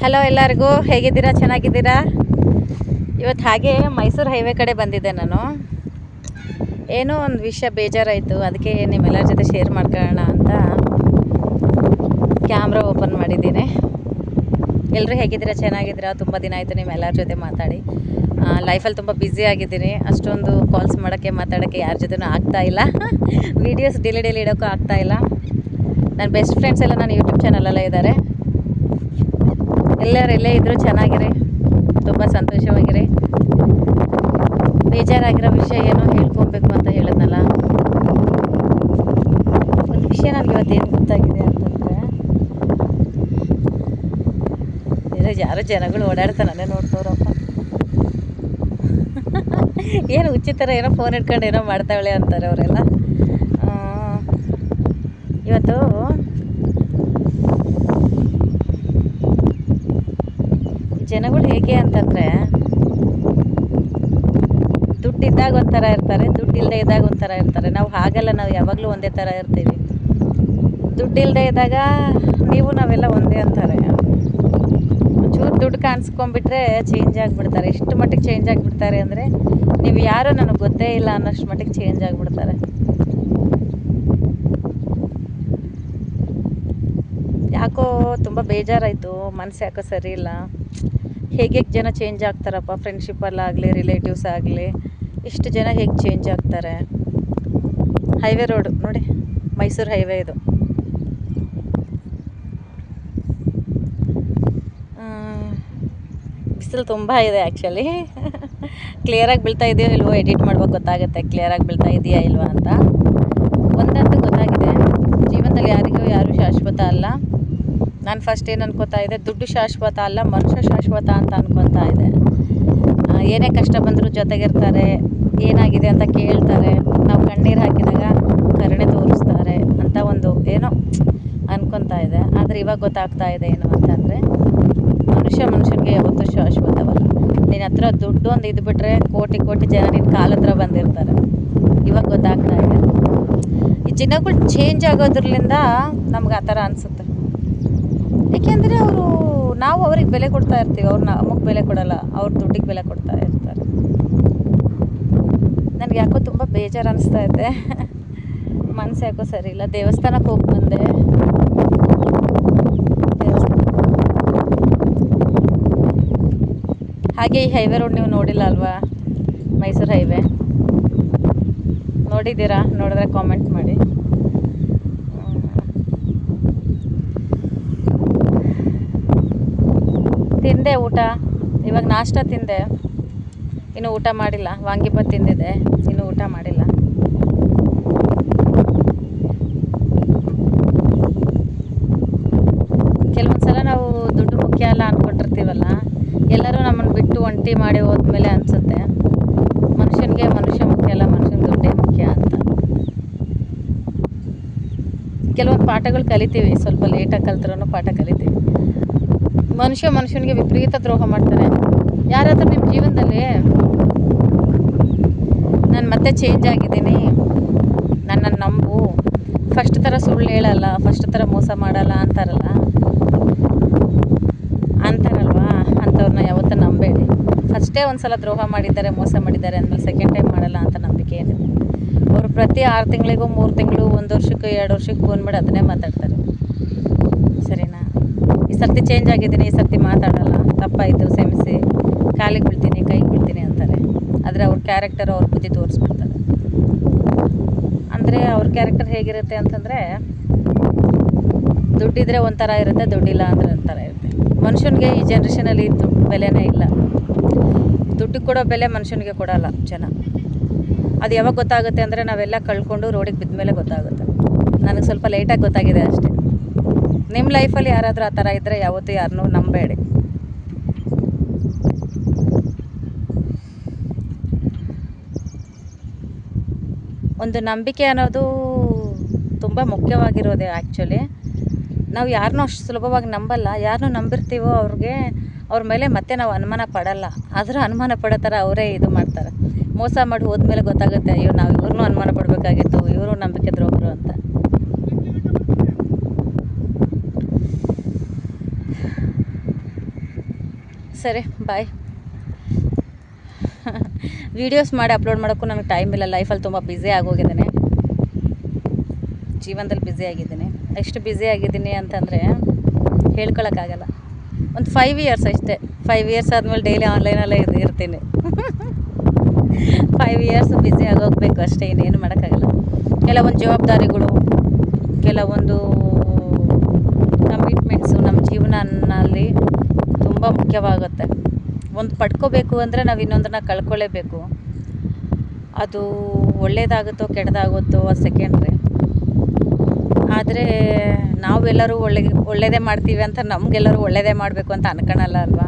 Hello ಎಲ್ಲರಿಗೂ, ಹೇಗಿದ್ದೀರಾ? ಚೆನ್ನಾಗಿದ್ದೀರಾ? ಇವತ್ತು ಹಾಗೆ ಮೈಸೂರು ಹೈವೇ ಕಡೆ ಬಂದಿದ್ದೆ ನಾನು. ಏನೋ ಒಂದು ವಿಷಯ ಬೇಜಾರಾಯಿತು, ಅದಕ್ಕೆ ನಿಮ್ಮೆಲ್ಲರ ಜೊತೆ ಶೇರ್ ಮಾಡ್ಕೊಳ್ಳೋಣ ಅಂತ ಕ್ಯಾಮ್ರಾ ಓಪನ್ ಮಾಡಿದ್ದೀನಿ. ಎಲ್ಲರೂ ಹೇಗಿದ್ದೀರಾ? ಚೆನ್ನಾಗಿದ್ದೀರಾ? ತುಂಬ ದಿನ ಆಯಿತು ನಿಮ್ಮೆಲ್ಲರ ಜೊತೆ ಮಾತಾಡಿ. ಲೈಫಲ್ಲಿ ತುಂಬ ಬ್ಯುಸಿ ಆಗಿದ್ದೀನಿ, ಅಷ್ಟೊಂದು ಕಾಲ್ಸ್ ಮಾಡೋಕ್ಕೆ ಮಾತಾಡೋಕ್ಕೆ ಯಾರ ಜೊತೆನೂ ಆಗ್ತಾಯಿಲ್ಲ. ವೀಡಿಯೋಸ್ ಡೈಲಿ ಇಡೋಕ್ಕೂ ಆಗ್ತಾಯಿಲ್ಲ. ನನ್ನ ಬೆಸ್ಟ್ ಫ್ರೆಂಡ್ಸ್ ಎಲ್ಲ ನನ್ನ ಯೂಟ್ಯೂಬ್ ಚಾನಲಲ್ಲೇ ಇದ್ದಾರೆ. ಎಲ್ಲರೂ ಎಲ್ಲೇ ಇದ್ದರೂ ಚೆನ್ನಾಗಿರಿ, ತುಂಬ ಸಂತೋಷವಾಗಿರಿ. ಬೇಜಾರಾಗಿರೋ ವಿಷಯ ಏನೋ ಹೇಳ್ಕೊಬೇಕು ಅಂತ ಹೇಳಿದ್ನಲ್ಲ, ಒಂದು ವಿಷಯ ನನಗೆ ಇವತ್ತೇನು ಗೊತ್ತಾಗಿದೆ ಅಂತಂದರೆ, ಯಾರೋ ಜನಗಳು ಓಡಾಡ್ತಾ ನನ್ನೇ ನೋಡ್ತವ್ರಪ್ಪ. ಏನು ಉಚಿತರ ಏನೋ ಫೋನ್ ಇಟ್ಕೊಂಡು ಏನೋ ಮಾಡ್ತಾವಳೆ ಅಂತಾರೆ ಅವರೆಲ್ಲ. ಇವತ್ತು ಜನಗಳು ಹೇಗೆ ಅಂತಂದರೆ, ದುಡ್ಡಿದ್ದಾಗ ಒಂಥರ ಇರ್ತಾರೆ, ದುಡ್ಡಿಲ್ಲದೆ ಇದ್ದಾಗ ಒಂಥರ ಇರ್ತಾರೆ. ನಾವು ಹಾಗಲ್ಲ, ನಾವು ಯಾವಾಗಲೂ ಒಂದೇ ಥರ ಇರ್ತೀವಿ. ದುಡ್ಡಿಲ್ಲದೆ ಇದ್ದಾಗ ನಾವೆಲ್ಲ ಒಂದೇ ಅಂತಾರೆ. ಒಂಚೂರು ದುಡ್ಡು ಕಾಣಿಸ್ಕೊಂಡ್ಬಿಟ್ರೆ ಚೇಂಜ್ ಆಗಿಬಿಡ್ತಾರೆ. ಎಷ್ಟು ಮಟ್ಟಿಗೆ ಚೇಂಜ್ ಆಗಿಬಿಡ್ತಾರೆ ಅಂದರೆ, ನೀವು ಯಾರೋ ನನಗೆ ಗೊತ್ತೇ ಇಲ್ಲ ಅನ್ನೋಷ್ಟು ಮಟ್ಟಿಗೆ ಚೇಂಜ್ ಆಗಿಬಿಡ್ತಾರೆ. ಯಾಕೋ ತುಂಬ ಬೇಜಾರಾಯಿತು, ಮನಸ್ಸು ಯಾಕೋ ಸರಿ ಇಲ್ಲ. ಹೇಗೆ ಜನ ಚೇಂಜ್ ಆಗ್ತಾರಪ್ಪ, ಫ್ರೆಂಡ್ಶಿಪ್ಪಲ್ಲಾಗಲಿ ರಿಲೇಟಿವ್ಸ್ ಆಗಲಿ, ಇಷ್ಟು ಜನ ಹೇಗೆ ಚೇಂಜ್ ಆಗ್ತಾರೆ. ಹೈವೇ ರೋಡು ನೋಡಿ, ಮೈಸೂರು ಹೈವೇ ಇದು. ಬಿಸಿಲು ತುಂಬ ಇದೆ ಆ್ಯಕ್ಚುಲಿ. ಕ್ಲಿಯರಾಗಿ ಬೀಳ್ತಾ ಇದೆಯೋ ಇಲ್ವೋ ಎಡಿಟ್ ಮಾಡ್ಬೇಕು, ಗೊತ್ತಾಗುತ್ತೆ ಕ್ಲಿಯರಾಗಿ ಬೀಳ್ತಾ ಇದೆಯಾ ಇಲ್ವಾ ಅಂತ. ಒಂದಂತೂ ಗೊತ್ತಾಗಿದೆ, ಜೀವನದಲ್ಲಿ ಯಾರೂ ಶಾಶ್ವತ ಅಲ್ಲ. ನಾನು ಫಸ್ಟ್ ಏನು ಅನ್ಕೋತಾ ಇದ್ದೆ, ದುಡ್ಡು ಶಾಶ್ವತ ಅಲ್ಲ, ಮನುಷ್ಯ ಶಾಶ್ವತ ಅಂತ ಅನ್ಕೊತಾ ಇದೆ. ಏನೇ ಕಷ್ಟ ಬಂದರೂ ಜೊತೆಗಿರ್ತಾರೆ, ಏನಾಗಿದೆ ಅಂತ ಕೇಳ್ತಾರೆ, ನಾವು ಕಣ್ಣೀರು ಹಾಕಿದಾಗ ಕರುಣೆ ತೋರಿಸ್ತಾರೆ ಅಂತ ಒಂದು ಏನೋ ಅನ್ಕೊತಾ ಇದೆ. ಆದರೆ ಇವಾಗ ಗೊತ್ತಾಗ್ತಾ ಇದೆ ಏನು ಅಂತಂದರೆ, ಮನುಷ್ಯನಿಗೆ ಯಾವತ್ತೂ ಶಾಶ್ವತವಲ್ಲ. ನಿನ್ನ ಹತ್ರ ದುಡ್ಡು ಒಂದು ಇದ್ಬಿಟ್ರೆ ಕೋಟಿ ಜನ ನಿನ್ನ ಕಾಲ ಹತ್ರ ಬಂದಿರ್ತಾರೆ. ಇವಾಗ ಗೊತ್ತಾಗ್ತಾ ಇದೆ. ಈ ಜನಗಳು ಚೇಂಜ್ ಆಗೋದ್ರಲ್ಲಿಂದ ನಮ್ಗೆ ಆ ಥರ ಅನಿಸುತ್ತೆ. ಏಕೆಂದರೆ ನಾವು ಅವ್ರಿಗೆ ಬೆಲೆ ಕೊಡ್ತಾ ಇರ್ತೀವಿ, ಅವ್ರು ನಮಗೆ ಬೆಲೆ ಕೊಡಲ್ಲ, ಅವ್ರ ದುಡ್ಡಿಗೆ ಬೆಲೆ ಕೊಡ್ತಾ ಇರ್ತಾರೆ. ನನಗೆ ಯಾಕೋ ತುಂಬ ಬೇಜಾರು ಅನಿಸ್ತಾ ಇದೆ, ಮನಸ್ಸು ಯಾಕೋ ಸರಿ ಇಲ್ಲ. ದೇವಸ್ಥಾನಕ್ಕೆ ಹೋಗಿ ಬಂದೆ. ಹಾಗೆ ಈ ಹೈವೇ ರೋಡ್ ನೀವು ನೋಡಿಲ್ಲ ಅಲ್ವಾ? ಮೈಸೂರು ಹೈವೇ ನೋಡಿದ್ದೀರಾ? ನೋಡಿದ್ರೆ ಕಾಮೆಂಟ್ ಮಾಡಿ. ತಿಂದೆ ಊಟ, ಇವಾಗ ನಾಷ್ಟ ತಿಂದೆ, ಇನ್ನೂ ಊಟ ಮಾಡಿಲ್ಲ. ವಾಂಗಿಬಾತ್ ತಿಂದಿದ್ದೆ, ಇನ್ನೂ ಊಟ ಮಾಡಿಲ್ಲ. ಕೆಲವೊಂದು ಸಲ ನಾವು ದುಡ್ಡು ಮುಖ್ಯ ಅಲ್ಲ ಅಂದ್ಕೊಂಡಿರ್ತೀವಲ್ಲ, ಎಲ್ಲರೂ ನಮ್ಮನ್ನು ಬಿಟ್ಟು ಒಂಟಿ ಮಾಡಿ ಹೋದ್ಮೇಲೆ ಅನಿಸುತ್ತೆ ಮನುಷ್ಯನಿಗೆ ಮನುಷ್ಯ ಮುಖ್ಯ ಅಲ್ಲ, ಮನುಷ್ಯನಿಗೆ ದುಡ್ಡೇ ಮುಖ್ಯ ಅಂತ. ಕೆಲವೊಂದು ಪಾಠಗಳು ಕಲಿತೀವಿ, ಸ್ವಲ್ಪ ಲೇಟಾಗಿ ಕಲ್ತ್ರೂ ಪಾಠ ಕಲಿತೀವಿ. ಮನುಷ್ಯನಿಗೆ ವಿಪರೀತ ದ್ರೋಹ ಮಾಡ್ತಾರೆ. ಯಾರಾದರೂ ನಿಮ್ಮ ಜೀವನದಲ್ಲಿ ನಾನು ಮತ್ತೆ ಚೇಂಜ್ ಆಗಿದ್ದೀನಿ, ನನ್ನನ್ನು ನಂಬು, ಫಸ್ಟ್ ಥರ ಸುಳ್ಳು ಹೇಳಲ್ಲ, ಫಸ್ಟ್ ಥರ ಮೋಸ ಮಾಡಲ್ಲ ಅಂತಾರಲ್ವಾ, ಅಂಥವ್ರನ್ನ ಯಾವತ್ತೂ ನಂಬೇಡಿ. ಫಸ್ಟೇ ಒಂದು ಸಲ ದ್ರೋಹ ಮಾಡಿದ್ದಾರೆ, ಮೋಸ ಮಾಡಿದ್ದಾರೆ ಅಂದಮೇಲೆ ಸೆಕೆಂಡ್ ಟೈಮ್ ಮಾಡಲ್ಲ ಅಂತ ನಂಬಿಕೆ ಏನಿದೆ. ಅವರು ಪ್ರತಿ 6 ತಿಂಗಳಿಗೂ 3 ತಿಂಗಳು 1 ವರ್ಷಕ್ಕೆ 2 ವರ್ಷಕ್ಕೆ ಫೋನ್ ಮಾಡಿ ಅದನ್ನೇ ಮಾತಾಡ್ತಾರೆ. ಸರಿನಾ? ಈ ಸರ್ತಿ ಚೇಂಜ್ ಆಗಿದ್ದೀನಿ, ಈ ಸರ್ತಿ ಮಾತಾಡಲ್ಲ, ತಪ್ಪಾಯಿತು ಕ್ಷಮಿಸಿ, ಕಾಲಿಗೆ ಬೀಳ್ತೀನಿ, ಕೈಗೆ ಬೀಳ್ತೀನಿ ಅಂತಾರೆ. ಆದರೆ ಅವ್ರ ಕ್ಯಾರೆಕ್ಟರ್, ಅವ್ರ ಬುದ್ಧಿ ತೋರಿಸ್ಬಿಡ್ತಾರೆ. ಅಂದರೆ ಅವ್ರ ಕ್ಯಾರೆಕ್ಟರ್ ಹೇಗಿರುತ್ತೆ ಅಂತಂದರೆ, ದುಡ್ಡಿದ್ರೆ ಒಂಥರ ಇರುತ್ತೆ, ದುಡ್ಡಿಲ್ಲ ಅಂದರೆ ಒಂಥರ ಇರುತ್ತೆ. ಮನುಷ್ಯನಿಗೆ ಈ ಜನ್ರೇಷನಲ್ಲಿ ದುಡ್ಡು ಬೆಲೆನೇ ಇಲ್ಲ. ದುಡ್ಡು ಕೊಡೋ ಬೆಲೆ ಮನುಷ್ಯನಿಗೆ ಕೊಡೋಲ್ಲ ಜನ. ಅದು ಯಾವಾಗ ಗೊತ್ತಾಗುತ್ತೆ ಅಂದರೆ, ನಾವೆಲ್ಲ ಕಳ್ಕೊಂಡು ರೋಡಿಗೆ ಬಿದ್ದ ಮೇಲೆ ಗೊತ್ತಾಗುತ್ತೆ. ನನಗೆ ಸ್ವಲ್ಪ ಲೇಟಾಗಿ ಗೊತ್ತಾಗಿದೆ ಅಷ್ಟೇ. ನಿಮ್ಮ ಲೈಫಲ್ಲಿ ಯಾರಾದರೂ ಆ ಥರ ಇದ್ದರೆ ಯಾವತ್ತೂ ಯಾರನ್ನೂ ನಂಬೇಡಿ. ಒಂದು ನಂಬಿಕೆ ಅನ್ನೋದು ತುಂಬ ಮುಖ್ಯವಾಗಿರೋದೆ ಆ್ಯಕ್ಚುಲಿ. ನಾವು ಯಾರನ್ನೂ ಅಷ್ಟು ಸುಲಭವಾಗಿ ನಂಬಲ್ಲ. ಯಾರನ್ನೂ ನಂಬಿರ್ತೀವೋ ಅವ್ರ ಮೇಲೆ ಮತ್ತೆ ನಾವು ಅನುಮಾನ ಪಡಲ್ಲ. ಆದರೂ ಅನುಮಾನ ಪಡೋ ಥರ ಅವರೇ ಇದು ಮಾಡ್ತಾರೆ. ಮೋಸ ಮಾಡಿ ಹೋದ್ಮೇಲೆ ಗೊತ್ತಾಗುತ್ತೆ, ಅಯ್ಯೋ ನಾವು ಇವ್ರನ್ನೂ ಅನುಮಾನ ಪಡಬೇಕಾಗಿತ್ತು, ಇವರು ನಂಬಿಕೆ ದ್ರೋಹರು ಅಂತ. ಸರಿ ಬಾಯ್. ವೀಡಿಯೋಸ್ ಮಾಡಿ ಅಪ್ಲೋಡ್ ಮಾಡೋಕ್ಕೂ ನನಗೆ ಟೈಮ್ ಇಲ್ಲ. ಲೈಫಲ್ಲಿ ತುಂಬ ಬ್ಯುಸಿ ಆಗೋಗಿದ್ದೇನೆ, ಜೀವನದಲ್ಲಿ ಬ್ಯುಸಿ ಆಗಿದ್ದೀನಿ. ಎಷ್ಟು ಬ್ಯುಸಿ ಆಗಿದ್ದೀನಿ ಅಂತಂದರೆ ಹೇಳ್ಕೊಳಕ್ಕಾಗಲ್ಲ. ಒಂದು 5 ಇಯರ್ಸ್ ಅಷ್ಟೇ. 5 ಇಯರ್ಸ್ ಆದಮೇಲೆ ಡೈಲಿ ಆನ್ಲೈನಲ್ಲೇ ಇರ್ತೀನಿ. 5 ಇಯರ್ಸ್ ಬ್ಯುಸಿ ಆಗೋಗಬೇಕು ಅಷ್ಟೇ, ಇನ್ನೇನು ಮಾಡೋಕ್ಕಾಗಲ್ಲ. ಕೆಲವೊಂದು ಜವಾಬ್ದಾರಿಗಳು, ಕೆಲವೊಂದು ಕಮಿಟ್ಮೆಂಟ್ಸು ನಮ್ಮ ಜೀವನದಲ್ಲಿ ತುಂಬ ಮುಖ್ಯವಾಗುತ್ತೆ. ಒಂದು ಪಡ್ಕೋಬೇಕು ಅಂದರೆ ನಾವು ಇನ್ನೊಂದನ್ನು ಕಳ್ಕೊಳ್ಳೇಬೇಕು. ಅದು ಒಳ್ಳೆಯದಾಗುತ್ತೋ ಕೆಟ್ಟದಾಗುತ್ತೋ ಅದು ಸೆಕೆಂಡ್ರಿ. ಆದರೆ ನಾವೆಲ್ಲರೂ ಒಳ್ಳೆಯದೇ ಮಾಡ್ತೀವಿ ಅಂತ ನಮಗೆಲ್ಲರೂ ಒಳ್ಳೆಯದೇ ಮಾಡಬೇಕು ಅಂತ ಅನ್ಕೊಳಲ್ಲ ಅಲ್ವಾ.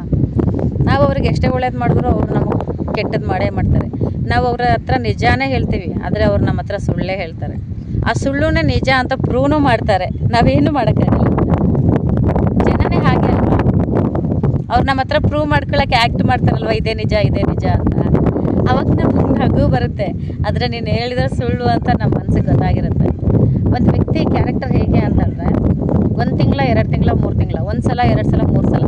ನಾವು ಅವ್ರಿಗೆ ಎಷ್ಟೇ ಒಳ್ಳೇದು ಮಾಡಿದ್ರು ಅವ್ರು ನಮಗೆ ಕೆಟ್ಟದ್ದು ಮಾಡೇ ಮಾಡ್ತಾರೆ. ನಾವು ಅವ್ರ ಹತ್ರ ನಿಜಾನೇ ಹೇಳ್ತೀವಿ, ಆದರೆ ಅವ್ರು ನಮ್ಮ ಹತ್ರ ಸುಳ್ಳೇ ಹೇಳ್ತಾರೆ. ಆ ಸುಳ್ಳುನೇ ನಿಜ ಅಂತ ಪ್ರೂವ್ನೂ ಮಾಡ್ತಾರೆ. ನಾವೇನು ಮಾಡೋಕ್ಕಾಗಲ್ಲ, ಜನನೇ ಹಾಗೆ ಅಲ್ವಾ. ಅವ್ರು ನಮ್ಮ ಹತ್ರ ಪ್ರೂವ್ ಮಾಡ್ಕೊಳ್ಳೋಕೆ ಆ್ಯಕ್ಟ್ ಮಾಡ್ತಾರಲ್ವ, ಇದೇ ನಿಜ ಅಂತ. ಅವಾಗ ನಮ್ಗೆ ನಗು ಬರುತ್ತೆ. ಆದರೆ ನೀನು ಹೇಳಿದ್ರೆ ಸುಳ್ಳು ಅಂತ ನಮ್ಮ ಮನಸ್ಸಿಗೆ ಗೊತ್ತಾಗಿರುತ್ತೆ. ಒಂದು ವ್ಯಕ್ತಿ ಕ್ಯಾರೆಕ್ಟರ್ ಹೇಗೆ ಅಂತಂದರೆ 1 ತಿಂಗಳ 2 ತಿಂಗಳ 3 ತಿಂಗಳ, 1 ಸಲ 2 ಸಲ 3 ಸಲ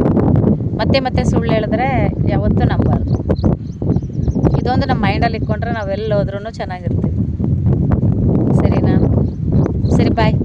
ಮತ್ತೆ ಸುಳ್ಳು ಹೇಳಿದ್ರೆ ಯಾವತ್ತೂ ನಂಬಾರ್ದು. ಇದೊಂದು ನಮ್ಮ ಮೈಂಡಲ್ಲಿ ಇಟ್ಕೊಂಡ್ರೆ ನಾವೆಲ್ಲ ಹೋದ್ರೂ ಚೆನ್ನಾಗಿರ್ತೀವಿ. ಸರಿನಾ? ಸರಿ ಬಾಯ್.